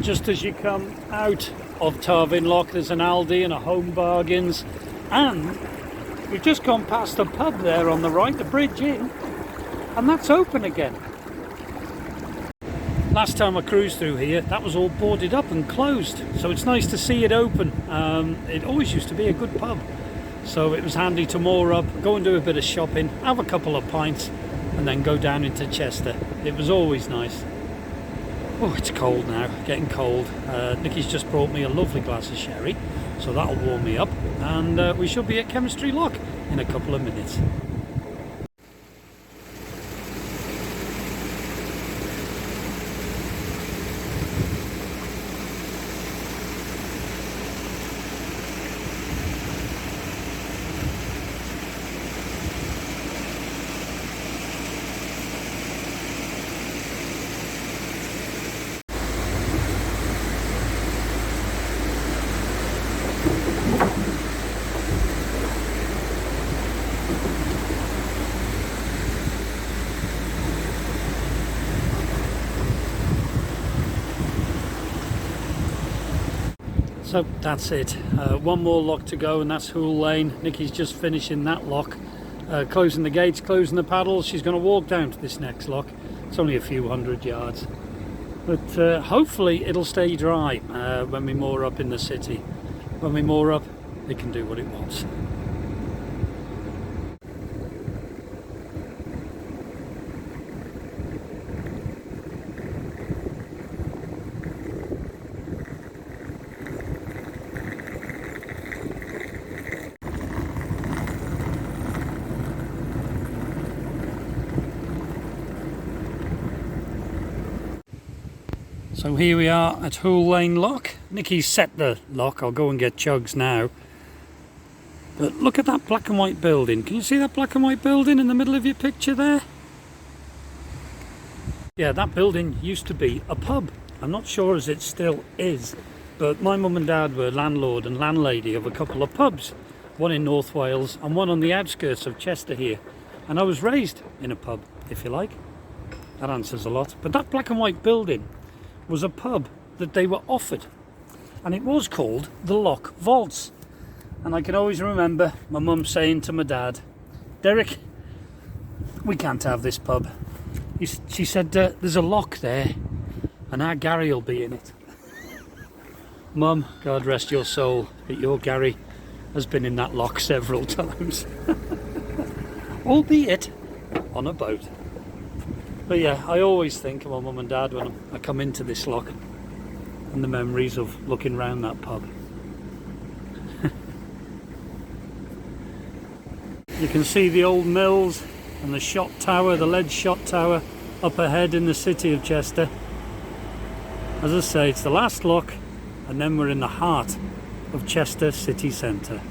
just as you come out of Tarvin Lock, there's an Aldi and a Home Bargains, and we've just gone past a pub there on the right, the Bridge Inn, and that's open again. Last time I cruised through here, that was all boarded up and closed, so it's nice to see it open. It always used to be a good pub, so it was handy to moor up, go and do a bit of shopping, have a couple of pints, and then go down into Chester. It was always nice. Oh, it's cold now, getting cold. Nikki's just brought me a lovely glass of sherry, so that'll warm me up, and we should be at Chemistry Lock in a couple of minutes. So that's it, one more lock to go, and that's Hoole Lane. Nikki's just finishing that lock, closing the gates, closing the paddles. She's going to walk down to this next lock. It's only a few hundred yards, but hopefully it'll stay dry when we moor up in the city. When we moor up, it can do what it wants. So here we are at Hoole Lane Lock. Nikki's set the lock. I'll go and get Chugs now. But look at that black and white building. Can you see that black and white building in the middle of your picture there? Yeah, that building used to be a pub. I'm not sure as it still is, but my mum and dad were landlord and landlady of a couple of pubs. One in North Wales and one on the outskirts of Chester here. And I was raised in a pub, if you like. That answers a lot. But that black and white building was a pub that they were offered, and it was called the Lock Vaults. And I can always remember my mum saying to my dad, "Derek, we can't have this pub." She said, "There's a lock there and our Gary will be in it." Mum, God rest your soul, but your Gary has been in that lock several times. Albeit on a boat. But yeah, I always think of my mum and dad when I come into this lock, and the memories of looking round that pub. You can see the old mills and the shot tower, the lead shot tower up ahead in the city of Chester. As I say, it's the last lock, and then we're in the heart of Chester city centre.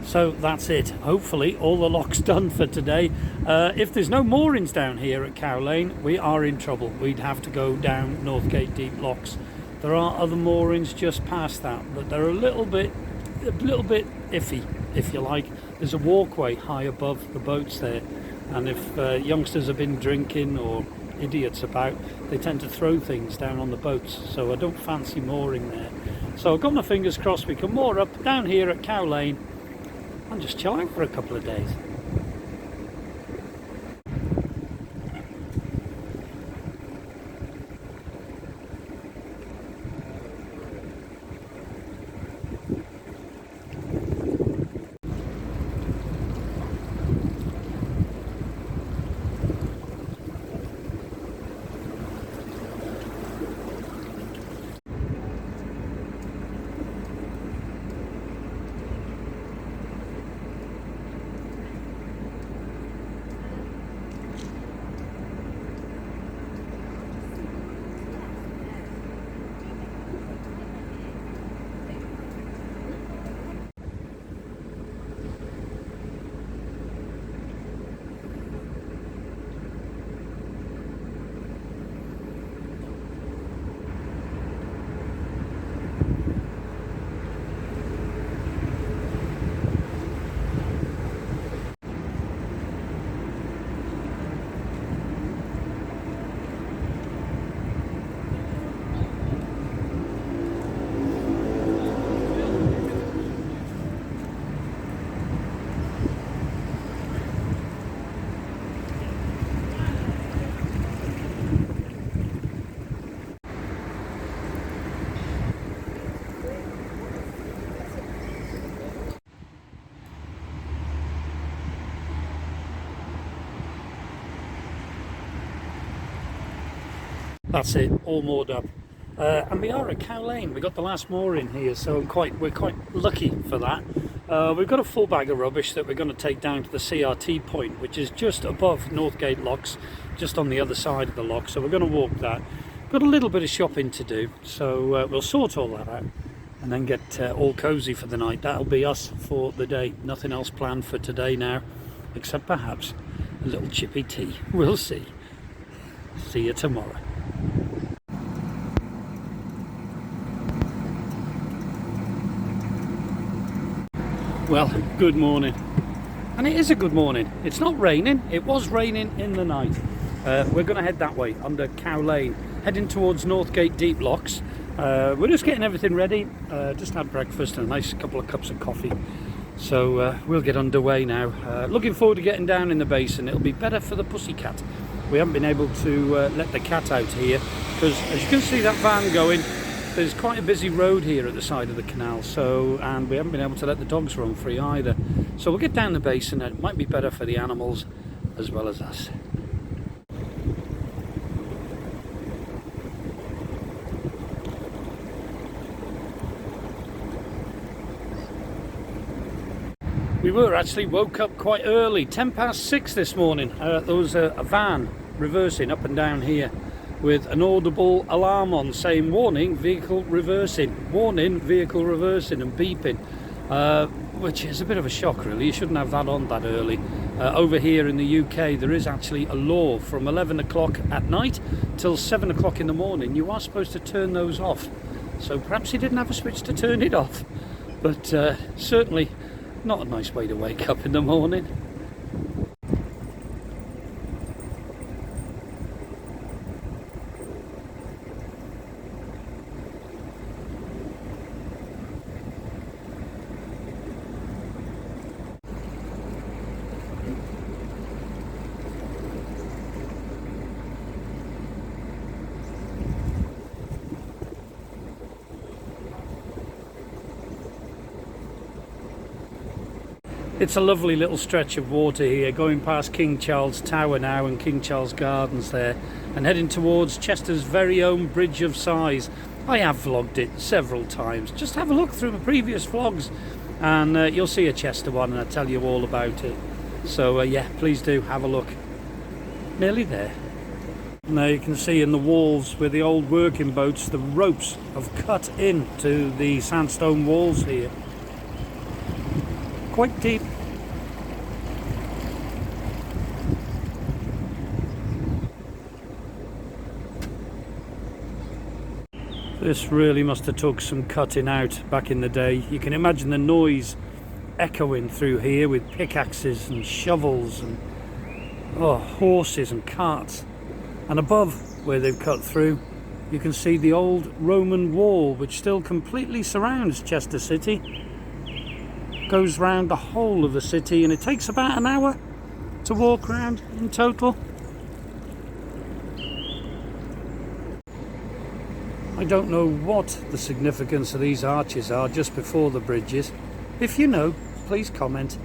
So that's it. Hopefully all the locks done for today. If there's no moorings down here at Cow Lane, we are in trouble. We'd have to go down Northgate deep locks. There are other moorings just past that, but they're a little bit iffy, if you like. There's a walkway high above the boats there, and if youngsters have been drinking or idiots about, they tend to throw things down on the boats, so I don't fancy mooring there. So I've got my fingers crossed we can moor up down here at Cow Lane and just chill out for a couple of days. That's it, all moored up. And we are at Cow Lane. We got the last moor in here, so we're quite lucky for that. We've got a full bag of rubbish that we're going to take down to the CRT point, which is just above Northgate locks, just on the other side of the lock. So we're going to walk that. Got a little bit of shopping to do, so we'll sort all that out and then get all cozy for the night. That'll be us for the day. Nothing else planned for today now, except perhaps a little chippy tea. We'll see. See you tomorrow. Well, good morning. And it is a good morning. It's not raining. It was raining in the night. We're going to head that way, under Cow Lane, heading towards Northgate Deep Locks. We're just getting everything ready. Just had breakfast and a nice couple of cups of coffee. So we'll get underway now. Looking forward to getting down in the basin. It'll be better for the pussycat. We haven't been able to let the cat out here because, as you can see that van going, there's quite a busy road here at the side of the canal, and we haven't been able to let the dogs run free either. So we'll get down the basin, and it might be better for the animals as well as us. We were actually woke up quite early, 6:10 this morning. There was a van reversing up and down here with an audible alarm on saying warning vehicle reversing, and beeping, which is a bit of a shock really. You shouldn't have that on that early. Over here in the UK there is actually a law from 11 o'clock at night till 7 o'clock in the morning. You are supposed to turn those off, so perhaps he didn't have a switch to turn it off, but certainly not a nice way to wake up in the morning. It's a lovely little stretch of water here, going past King Charles Tower now and King Charles Gardens there, and heading towards Chester's very own Bridge of Sighs. I have vlogged it several times. Just have a look through my previous vlogs and you'll see a Chester one, and I'll tell you all about it. So yeah, please do have a look. Nearly there. Now you can see in the walls where the old working boats, the ropes have cut into the sandstone walls here. Quite deep. This really must have took some cutting out back in the day. You can imagine the noise echoing through here with pickaxes and shovels and horses and carts. And above where they've cut through, you can see the old Roman wall which still completely surrounds Chester City. Goes round the whole of the city, and it takes about an hour to walk around in total. I don't know what the significance of these arches are just before the bridges. If you know, please comment.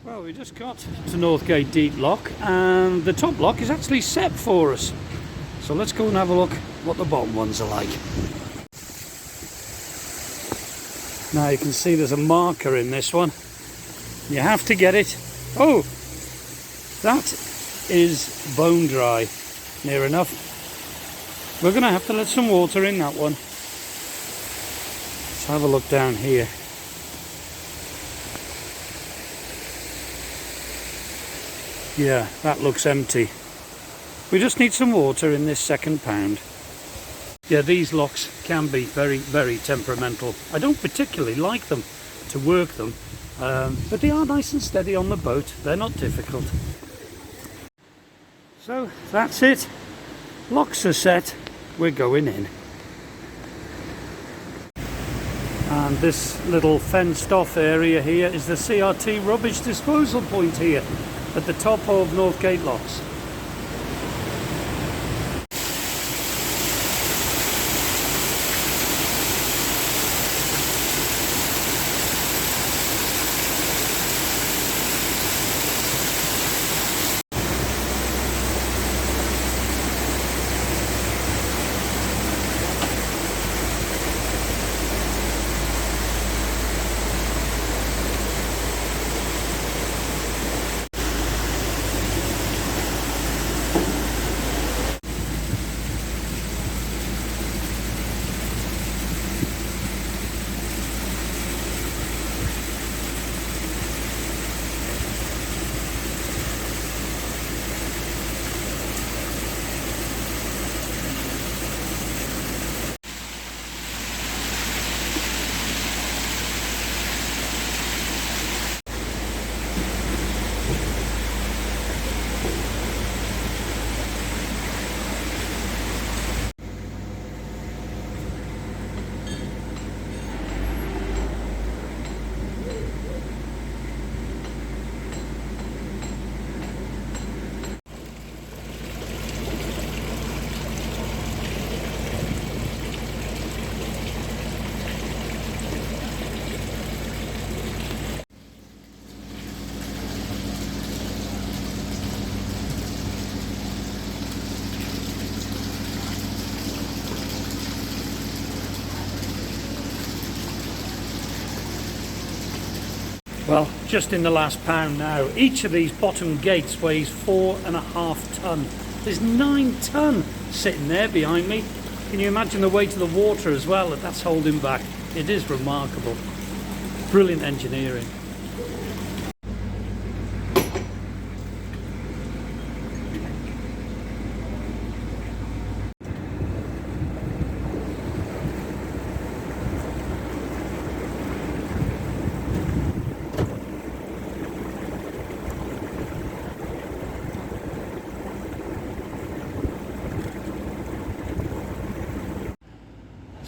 Well, we just got to Northgate Deep Lock, and the top lock is actually set for us. So let's go and have a look what the bottom ones are like. Now you can see there's a marker in this one. You have to get it. Oh, that is bone dry. Near enough. We're going to have to let some water in that one. Let's have a look down here. Yeah, that looks empty. We just need some water in this second pound. Yeah, these locks can be very, very temperamental. I don't particularly like them to work them, But they are nice and steady on the boat, they're not difficult. So that's it, locks are set, we're going in. And this little fenced off area here is the CRT rubbish disposal point here at the top of Northgate locks. Well, just in the last pound now. Each of these bottom gates weighs 4.5 tonne. There's 9 tonne sitting there behind me. Can you imagine the weight of the water as well that that's holding back? It is remarkable. Brilliant engineering.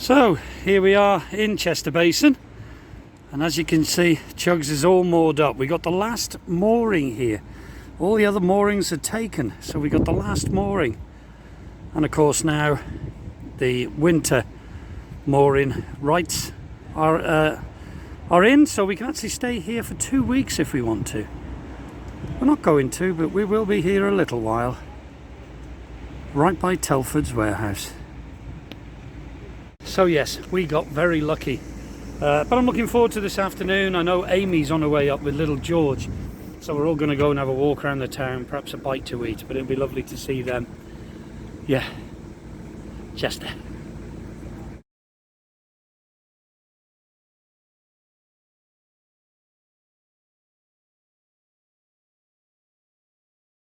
So here we are in Chester Basin, and as you can see, Chugs is all moored up. We got the last mooring here. All the other moorings are taken, so we got the last mooring. And of course now the winter mooring rights are in, so we can actually stay here for 2 weeks if we want to. We're not going to, but we will be here a little while, right by Telford's warehouse. So yes, we got very lucky, but I'm looking forward to this afternoon. I know Amy's on her way up with little George, so we're all going to go and have a walk around the town, perhaps a bite to eat, but it'll be lovely to see them. Yeah, Chester.